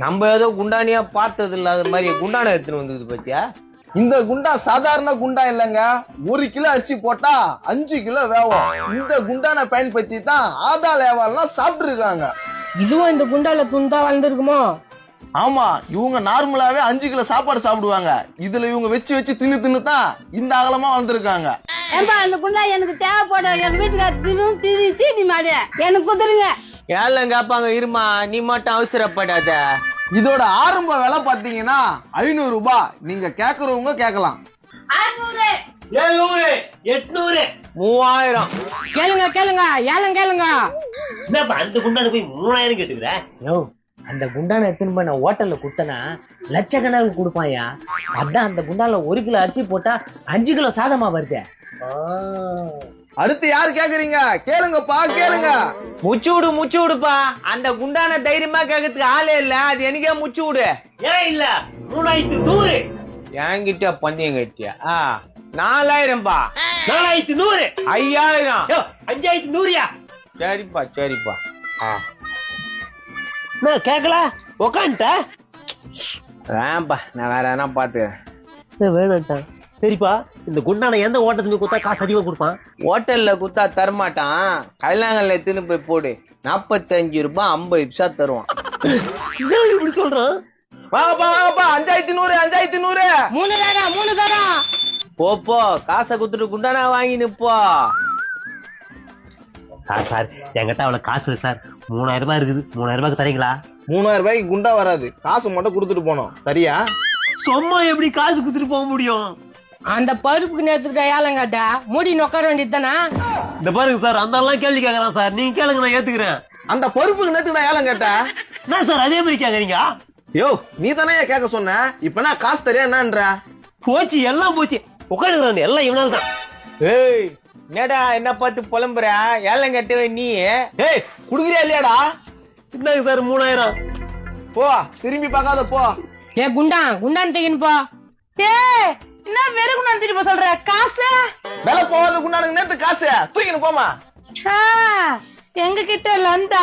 நம்ம ஏதோ குண்டானியா பார்த்தது இல்லாத மாதிரி குண்டான எடுத்துன்னு வந்தது பத்தியா. இந்த குண்டா சாதாரண குண்டா இல்லைங்க. 1 கிலோ அரிசி போட்டா 5 கிலோ வேவும். இந்த குண்டான பயன்படுத்தி தான் ஆதாள் ஏவாள்லாம் சாப்பிட்டு இருக்காங்க. இதுவும் இந்த குண்டால துண்டா வளர்ந்துருக்குமோ? ஆமா, இவங்க நார்மலாவே 5 கிலோ சாப்பாடு சாப்பிடுவாங்க. இதுல இவங்க வச்சு தின்னு தான் இந்த அகலமா வளர்ந்துருக்காங்க. ஏன்பா அந்த குண்டா எனக்கு தேவைப்படும். எங்க வீட்டுக்கு தீனி மாடு எனக்கு குடுத்துருங்க. ஏழை கேப்பாங்க, இருமா நீ மட்டும் அவசரப்படாத. இதோட ஆரம்ப விலை பாத்தீங்கன்னா 500 ரூபாய். நீங்க கேக்குறவங்க கேட்கலாம். 600, 700, 800, 3000. கேளுங்க கேளுங்க ஏலம் கேளுங்க. என்னப்பா அந்த குண்டான போய் 3000 கேட்டுக்கிற? யோ, அந்த குண்டான எடுத்துன்னு போய் நான் ஹோட்டல்ல குடுத்தனா லட்சக்கணக்கு கொடுப்பாயா. அதான் அந்த குண்டால 1 கிலோ அரிசி போட்டா 5 கிலோ சாதமா வருது. அடுத்து யாரு கேக்குறீங்க? கேளுங்கப்பா கேளுங்க. முச்சு விடுப்பா. அந்த குண்டான தைரியமா கேட்கறதுக்கு ஆளே இல்ல. அது எனக்கே முச்சு விடு. ஏன் இல்ல 3100, என்கிட்ட பந்தயம் கட்டியா? 4000பா. 4100, 5000. 5100யா? சரிப்பா. நான் கேக்கல உக்காண்ட வேம்பா, நான் வேற என்ன பாத்துக்கிறேன். வேணான்ட்டான். சரிப்பா, இந்த குண்டான எந்த ஓட்டத்துக்கு கொடுத்தா காசு அதிகமா கொடுப்பான்? ஹோட்டல்ல குத்தா தரமாட்டான். கைலாங்கல்ல எடுத்துன்னு போய் போடு. 45 ரூபாய் 50 பைசா தருவான். இப்படி சொல்றான். வாங்கப்பா 5100. 3 தரம். போ காசை குத்துட்டு குண்டானா வாங்கினு போ. சார் என்கிட்ட அவ்வளவு காசு இல்லை சார். 3000 ரூபாய் இருக்குது. 3000 ரூபாய்க்கு தரீங்களா? 3000 ரூபாய்க்கு குண்டா வராது. காசு மட்டும் கொடுத்துட்டு போனோம். சரியா? சும்மா எப்படி காசு குடுத்துட்டு போக முடியும்? அந்த பருப்புக்கு நேரத்துக்கிட்ட ஏலம் கேட்டா மூடி உட்கார வேண்டியது தானே? இந்த பாருங்க சார், அந்த எல்லாம் கேள்வி கேக்குறான் சார். நீங்க கேளுங்க, நான் ஏத்துக்கிறேன். அந்த பொறுப்புக்கு நேத்து நான் ஏலம் கேட்டேன். என்ன சார் அதே மாதிரி கேக்குறீங்க? யோ, நீ தானே கேட்க சொன்ன. இப்ப நான் காசு தரியா என்னன்ற? போச்சு, எல்லாம் போச்சு. உட்காந்துக்கிறான் எல்லாம் இவனால தான். ஏய், என்னடா என்ன பார்த்து புலம்புற? ஏலம் கட்டவே நீ. ஏய், குடுக்குறியா இல்லையாடா? இந்தாங்க சார் 3000. போ, திரும்பி பார்க்காத போ. ஏ குண்டான் தூக்கின்னு போ. என்ன வெறும் நான் திரும்ப சொல்ற காசு விலை போகாத குண்டானுக்கு நேத்து காசு தூக்கின்னு போமா. எங்க கிட்ட லந்தா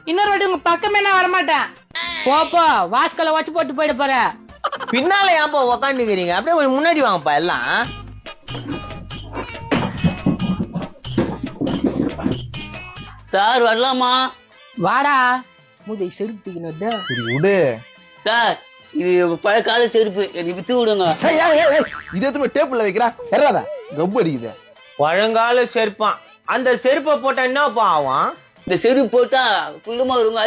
இன்னொரு வாட்டி உங்க பக்கமே நான் வரமாட்டேன். போ வாஸ்கல வச்சு போட்டு போயிட போற. பின்னால ஏன்பா உக்காந்துக்கிறீங்க? அப்படியே கொஞ்சம் முன்னாடி வாங்கப்பா எல்லாம். சார் வரலாமா? வாடா முதை செருப்பு தூக்கினது. சரி விடு. சார் இது பழைய கால செருப்பு, எனக்கு வித்து விடுங்க. இது எதுவுமே டேபிள்ல வைக்கிறா எறாத கப்பு அடிக்குது. பழங்கால செருப்பான். அந்த செருப்பை போட்டா என்னப்பா ஆகும்? இந்த செருப்பு போட்டா குள்ளமா வருங்க.